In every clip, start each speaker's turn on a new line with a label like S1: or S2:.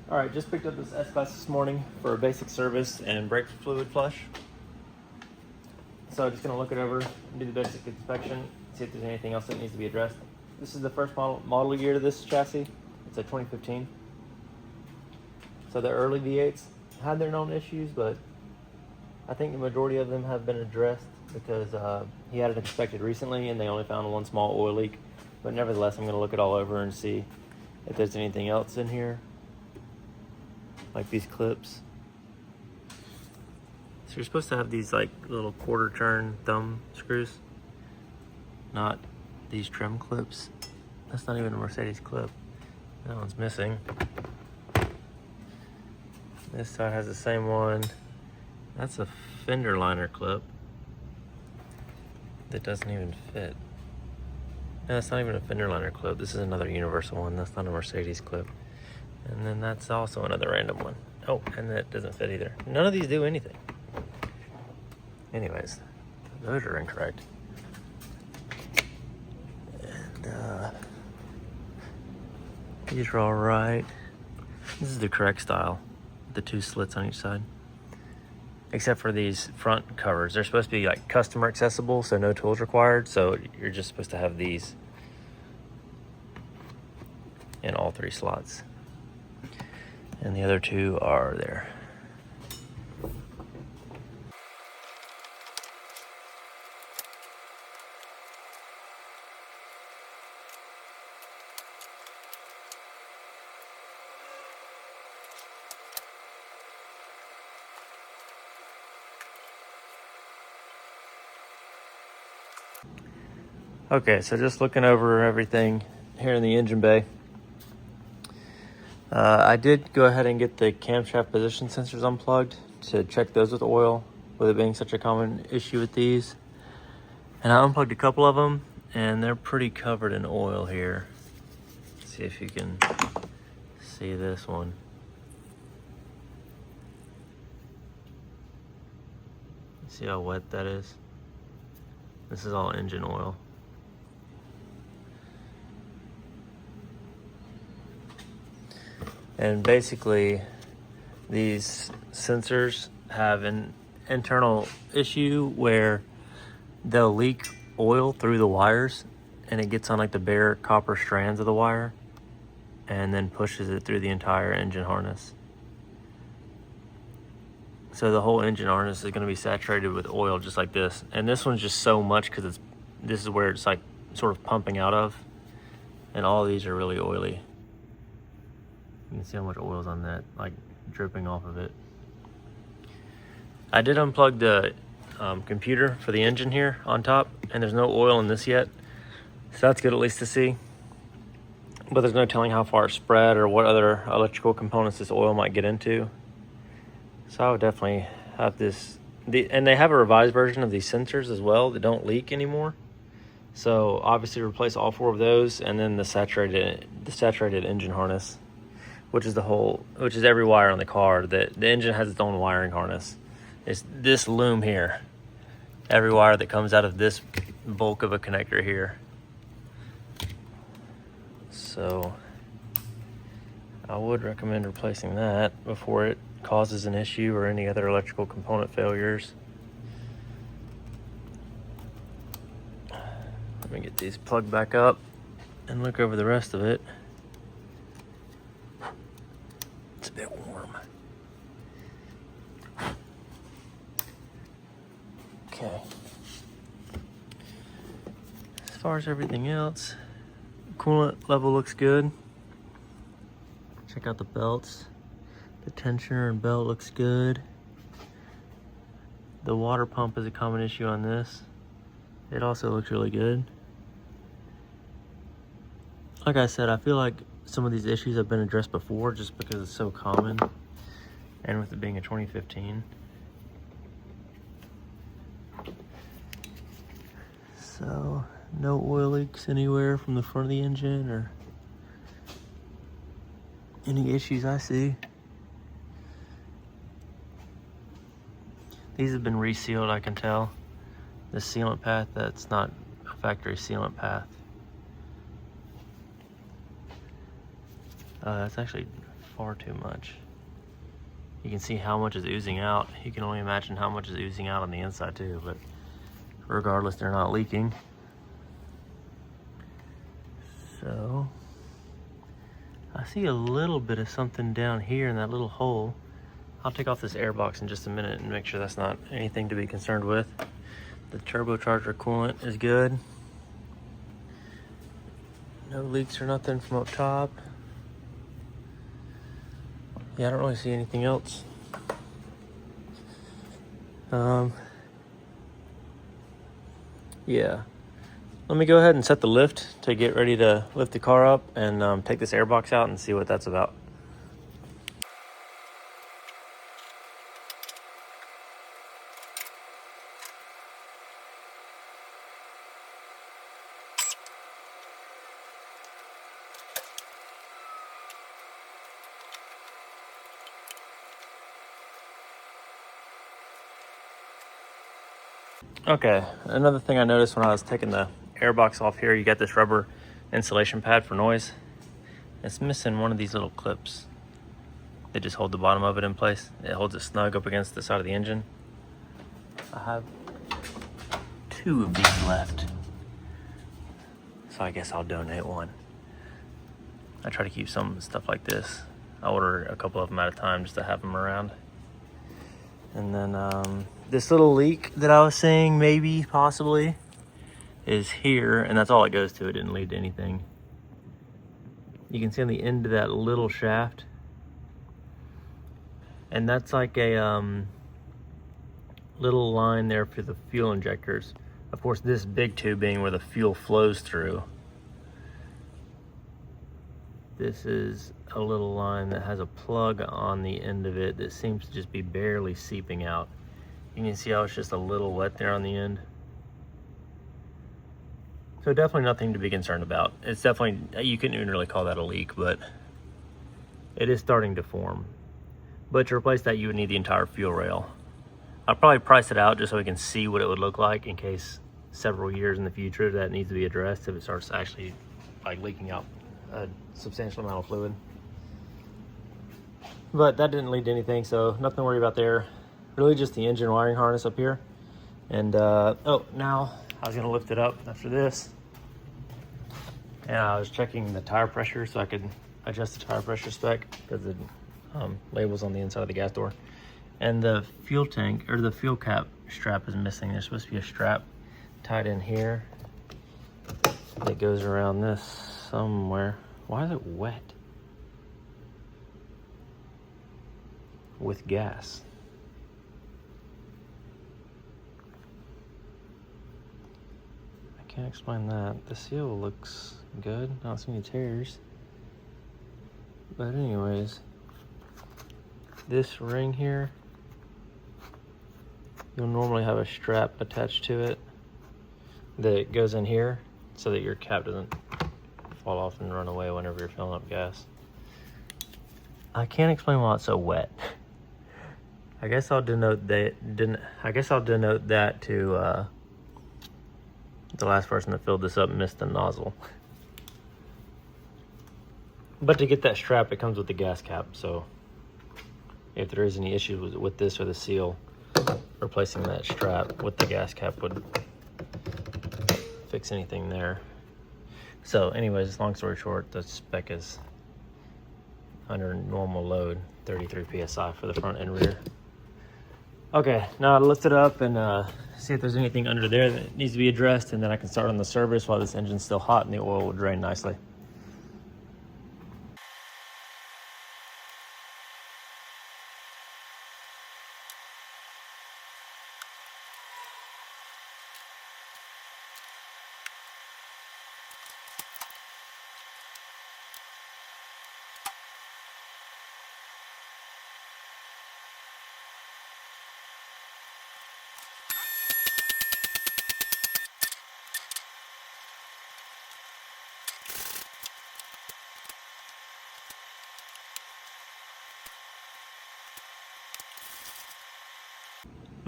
S1: Alright, just picked up this S5 this morning for a basic service and brake fluid flush. So I'm just going to look it over, do the basic inspection, see if there's anything else that needs to be addressed. This is the first model year to this chassis. It's a 2015. So the early V8s had their known issues, but I think the majority of them have been addressed because he had it inspected recently and they only found one small oil leak. But nevertheless, I'm going to look it all over and see if there's anything else in here, like these clips. So you're supposed to have these like little quarter turn thumb screws, not these trim clips. That's not even a Mercedes clip. That one's missing. This side has the same one. That's a fender liner clip that doesn't even fit. No, that's not even a fender liner clip. This is another universal one. That's not a Mercedes clip. And then that's also another random one. Oh, and that doesn't fit either. None of these do anything. Anyways, those are incorrect. And these are all right. This is the correct style. The two slits on each side. Except for these front covers. They're supposed to be like customer accessible, so no tools required. So you're just supposed to have these in all three slots. And the other two are there. Okay, so just looking over everything here in the engine bay. I did go ahead and get the camshaft position sensors unplugged to check those with oil, with it being such a common issue with these. And I unplugged a couple of them, and they're pretty covered in oil here. Let's see if you can see this one. See how wet that is? This is all engine oil. And basically, these sensors have an internal issue where they'll leak oil through the wires and it gets on like the bare copper strands of the wire and then pushes it through the entire engine harness. So the whole engine harness is going to be saturated with oil just like this. And this one's just so much because this is where it's like sort of pumping out of. And all these are really oily. You can see how much oil's on that, like dripping off of it. I did unplug the computer for the engine here on top, and there's no oil in this yet. So that's good at least to see. But there's no telling how far it's spread or what other electrical components this oil might get into. So I would definitely have this. And they have a revised version of these sensors as well that don't leak anymore. So obviously replace all four of those, and then the saturated engine harness, which is every wire on the car. The engine has its own wiring harness. It's this loom here. Every wire that comes out of this bulk of a connector here. So I would recommend replacing that before it causes an issue or any other electrical component failures. Let me get these plugged back up and look over the rest of it. It's a bit warm. Okay. As far as everything else, coolant level looks good. Check out the belts. The tensioner and belt looks good. The water pump is a common issue on this. It also looks really good. Like I said, I feel like some of these issues have been addressed before just because it's so common, and with it being a 2015. So no oil leaks anywhere from the front of the engine or any issues I see. These have been resealed, I can tell. The sealant path, that's not a factory sealant path. That's actually far too much. You can see how much is oozing out. You can only imagine how much is oozing out on the inside too, but regardless, they're not leaking. So I see a little bit of something down here in that little hole. I'll take off this air box in just a minute and make sure that's not anything to be concerned with. The turbocharger coolant is good. No leaks or nothing from up top. Yeah, I don't really see anything else. Yeah. Let me go ahead and set the lift to get ready to lift the car up and take this air box out and see what that's about. Okay, another thing I noticed when I was taking the air box off here, you got this rubber insulation pad for noise. It's missing one of these little clips. They just hold the bottom of it in place. It holds it snug up against the side of the engine. I have 2 of these left, so I guess I'll donate one. I try to keep some stuff like this. I order a couple of them at a time just to have them around. And then this little leak that I was saying maybe, possibly, is here, and that's all it goes to. It didn't lead to anything. You can see on the end of that little shaft, and that's like a little line there for the fuel injectors. Of course, this big tube being where the fuel flows through. This is a little line that has a plug on the end of it that seems to just be barely seeping out. You can see how it's just a little wet there on the end. So definitely nothing to be concerned about. It's definitely, you couldn't even really call that a leak, but it is starting to form. But to replace that, you would need the entire fuel rail. I'll probably price it out just so we can see what it would look like in case several years in the future that needs to be addressed if it starts actually like leaking out a substantial amount of fluid. But that didn't lead to anything, so nothing to worry about there. Really just the engine wiring harness up here. And oh, now I was gonna lift it up after this. And I was checking the tire pressure so I could adjust the tire pressure spec because the label's on the inside of the gas door. And the fuel tank, or the fuel cap strap is missing. There's supposed to be a strap tied in here that goes around this somewhere. Why is it wet? With gas. I can't explain that. The seal looks good. I don't see any tears. But anyways, this ring here, you'll normally have a strap attached to it that goes in here so that your cap doesn't fall off and run away whenever you're filling up gas. I can't explain why it's so wet. I guess I'll denote that. To the last person that filled this up missed the nozzle. But to get that strap, it comes with the gas cap. So if there is any issues with this or the seal, replacing that strap with the gas cap would fix anything there. So anyways, long story short, the spec is under normal load, 33 PSI for the front and rear. Okay, now I'll lift it up and see if there's anything under there that needs to be addressed, and then I can start on the service while this engine's still hot and the oil will drain nicely.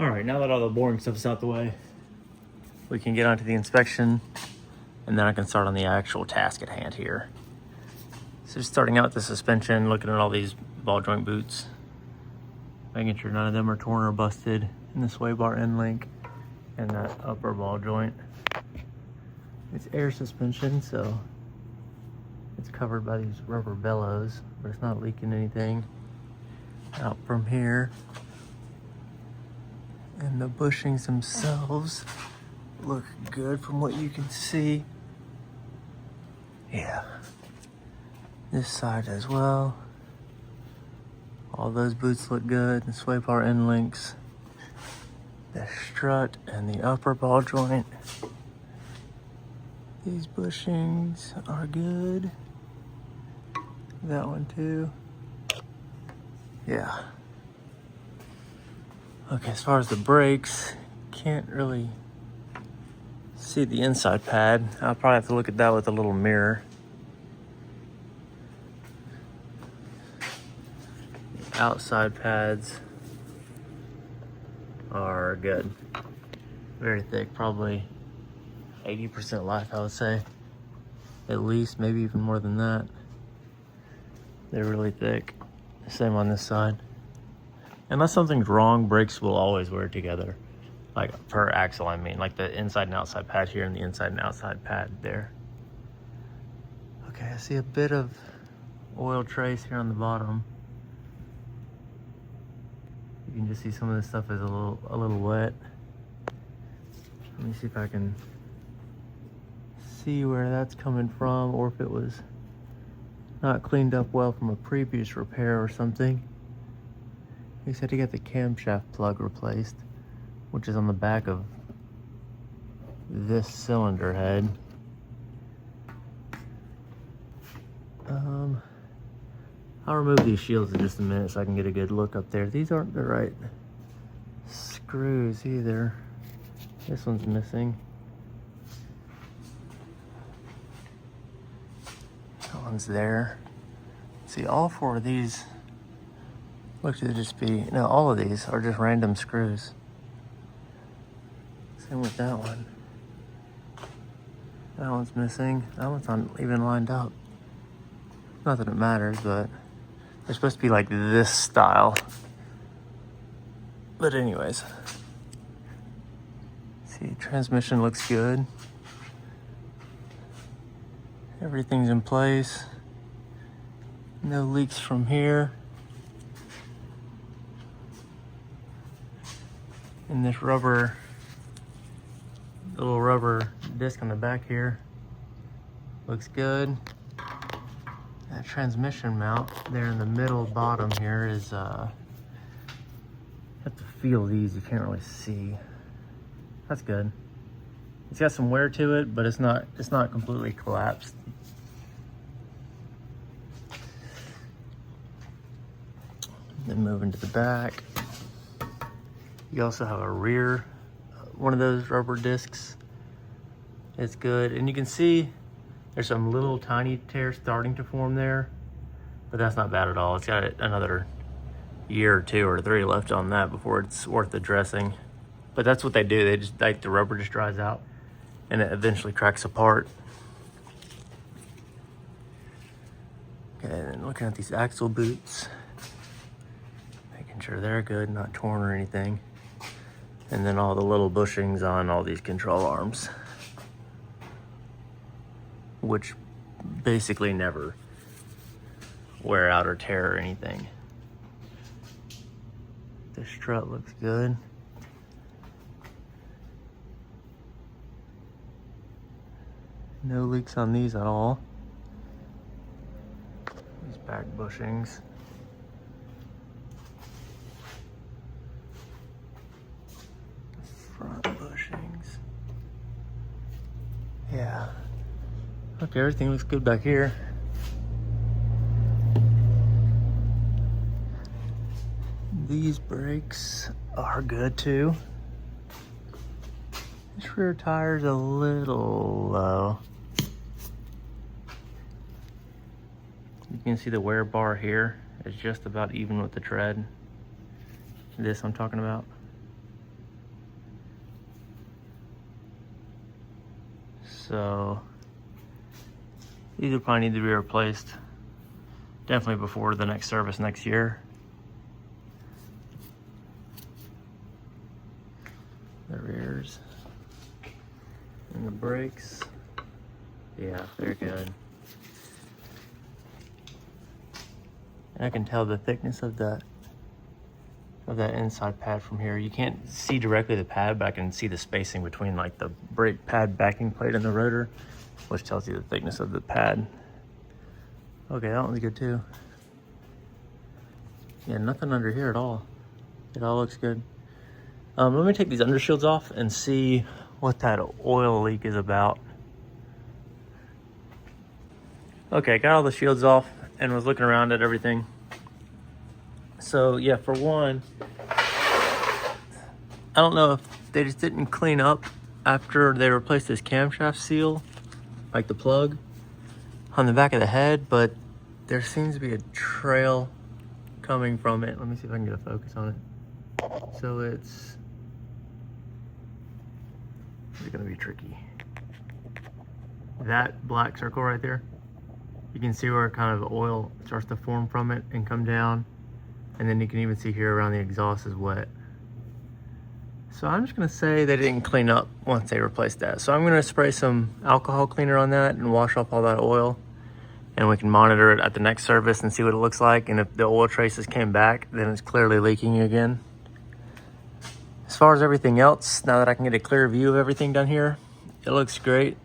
S1: All right, now that all the boring stuff's out the way, we can get onto the inspection, and then I can start on the actual task at hand here. So just starting out with the suspension, looking at all these ball joint boots. Making sure none of them are torn or busted in the sway bar end link and that upper ball joint. It's air suspension, so it's covered by these rubber bellows, but it's not leaking anything out from here. And the bushings themselves look good from what you can see. Yeah. This side as well. All those boots look good. The sway bar end links, the strut, and the upper ball joint. These bushings are good. That one too. Yeah. Okay, as far as the brakes, can't really see the inside pad. I'll probably have to look at that with a little mirror. Outside pads are good. Very thick, probably 80% life, I would say. At least, maybe even more than that. They're really thick. Same on this side. Unless something's wrong, brakes will always wear together. Like per axle, I mean. Like the inside and outside pad here and the inside and outside pad there. Okay, I see a bit of oil trace here on the bottom. You can just see some of this stuff is a little wet. Let me see if I can see where that's coming from, or if it was not cleaned up well from a previous repair or something. He said to get the camshaft plug replaced, which is on the back of this cylinder head. I'll remove these shields in just a minute so I can get a good look up there. These aren't the right screws either. This one's missing. That one's there. See, all four of these look to just be, no, all of these are just random screws. Same with that one. That one's missing. That one's not even lined up. Not that it matters, but they're supposed to be like this style. But anyways. See, transmission looks good. Everything's in place. No leaks from here. And this rubber, the little rubber disc on the back here looks good. That transmission mount there in the middle bottom here is, you have to feel these, you can't really see. That's good. It's got some wear to it, but it's not completely collapsed. Then moving to the back. You also have a rear, one of those rubber discs. It's good, and you can see there's some little tiny tears starting to form there, but that's not bad at all. It's got another year or 2 or 3 left on that before it's worth addressing. But that's what they do. They just, like, the rubber just dries out and it eventually cracks apart. Okay, and then looking at these axle boots, making sure they're good, not torn or anything. And then all the little bushings on all these control arms, which basically never wear out or tear or anything. The strut looks good. No leaks on these at all. These back bushings. Front bushings. Yeah. Okay, everything looks good back here. These brakes are good too. This rear tire's a little low. You can see the wear bar here is just about even with the tread. This I'm talking about. So these will probably need to be replaced Definitely before the next service next year. The rears and the brakes. Yeah, they're good. And I can tell the thickness of that inside pad from here. You can't see directly the pad, but I can see the spacing between like the brake pad backing plate and the rotor, which tells you the thickness of the pad. Okay, that one's good too. Yeah, nothing under here at all. It all looks good. Let me take these undershields off and see what that oil leak is about. Okay, got all the shields off and was looking around at everything. So yeah, for one, I don't know if they just didn't clean up after they replaced this camshaft seal, like the plug on the back of the head, but there seems to be a trail coming from it. Let me see if I can get a focus on it. So it's gonna be tricky. That black circle right there, you can see where kind of oil starts to form from it and come down. And then you can even see here around the exhaust is wet. So I'm just gonna say they didn't clean up once they replaced that. So I'm gonna spray some alcohol cleaner on that and wash off all that oil. And we can monitor it at the next service and see what it looks like. And if the oil traces came back, then it's clearly leaking again. As far as everything else, now that I can get a clear view of everything done here, it looks great.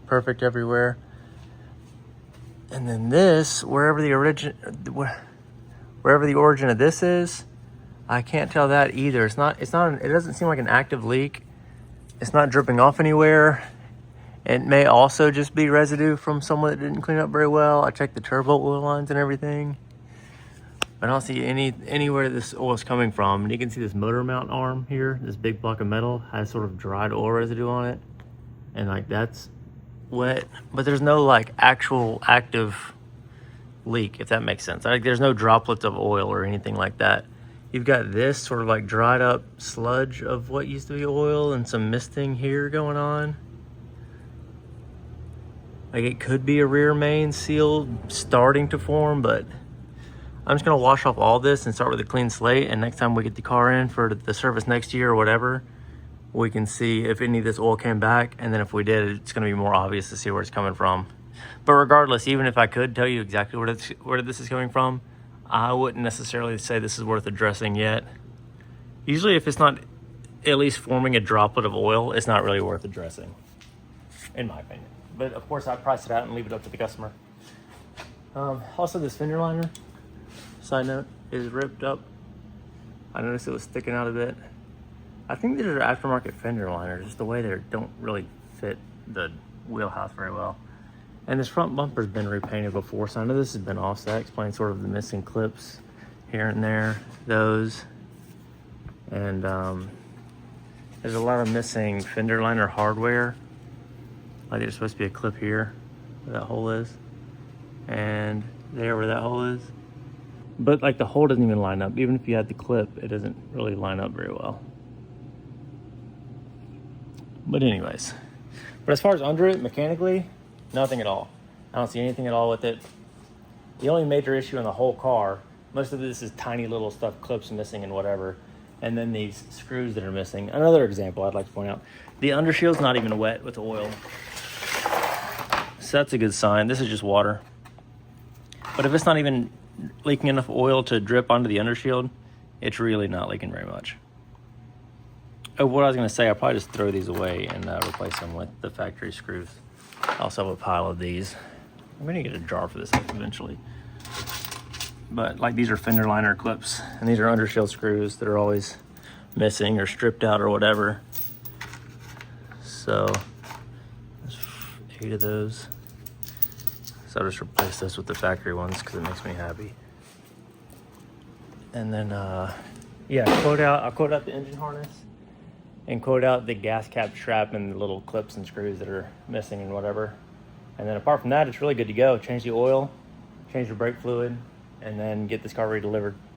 S1: Perfect everywhere. And then this, wherever the origin of this is, I can't tell that either. It doesn't seem like an active leak. It's not dripping off anywhere. It may also just be residue from someone that didn't clean up very well. I checked the turbo oil lines and everything. I don't see anywhere this oil is coming from. And you can see this motor mount arm here, this big block of metal has sort of dried oil residue on it. And like that's wet, but there's no like actual active leak, if that makes sense. Like there's no droplets of oil or anything like that. You've got this sort of like dried up sludge of what used to be oil and some misting here going on. Like it could be a rear main seal starting to form, but I'm just gonna wash off all this and start with a clean slate. And next time we get the car in for the service next year or whatever, we can see if any of this oil came back. And then if we did, it's gonna be more obvious to see where it's coming from. But regardless, even if I could tell you exactly where this is coming from, I wouldn't necessarily say this is worth addressing yet. Usually if it's not at least forming a droplet of oil, it's not really worth addressing, in my opinion. But of course I price it out and leave it up to the customer. Also this fender liner, side note, is ripped up. I noticed it was sticking out a bit. I think these are aftermarket fender liners, just the way they don't really fit the wheelhouse very well. And this front bumper's been repainted before, so I know this has been off, so that explains sort of the missing clips here and there, those. And there's a lot of missing fender liner hardware. Like there's supposed to be a clip here where that hole is, and there where that hole is. But like the hole doesn't even line up. Even if you had the clip, it doesn't really line up very well. But anyways, but as far as under it, mechanically, nothing at all. I don't see anything at all with it. The only major issue in the whole car, most of this is tiny little stuff, clips missing and whatever. And then these screws that are missing. Another example I'd like to point out, the undershield's not even wet with oil. So that's a good sign. This is just water. But if it's not even leaking enough oil to drip onto the undershield, it's really not leaking very much. Oh, what I was gonna say, I'll probably just throw these away and replace them with the factory screws. I also have a pile of these. I'm gonna get a jar for this eventually. But like these are fender liner clips, and these are undershield screws that are always missing or stripped out or whatever. So there's 8 of those. So I'll just replace this with the factory ones because it makes me happy. And then yeah, I'll quote out the engine harness and quote out the gas cap strap and the little clips and screws that are missing and whatever. And then apart from that, it's really good to go. Change the oil, change the brake fluid, and then get this car redelivered.